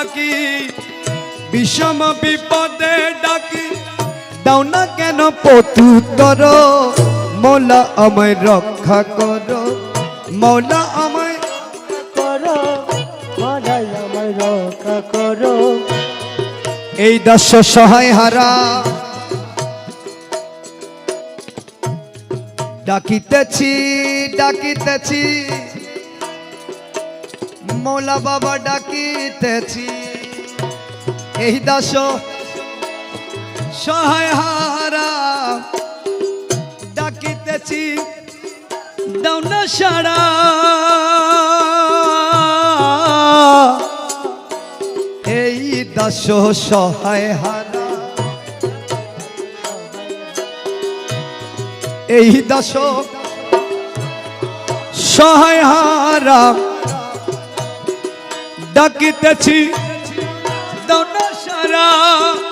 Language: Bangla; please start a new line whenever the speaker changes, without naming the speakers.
ডাকি বিষম বিপদে ডাকি দাও না কেন প্রত্যুত্তর মৌলা আমায় রক্ষা করো মৌলা আমায়
করো মৌলাই আমায় রক্ষা করো।
এই দাস সহায় হারা ডাকিতেছি ডাকিতেছি মৌলা বাবা ডাকিতেছি এই দাস সহায় হারা ডাকিতেছি দাও না সারা এই দাস সহায় হারা এই দাস সহায় হারা ডাকিতেছি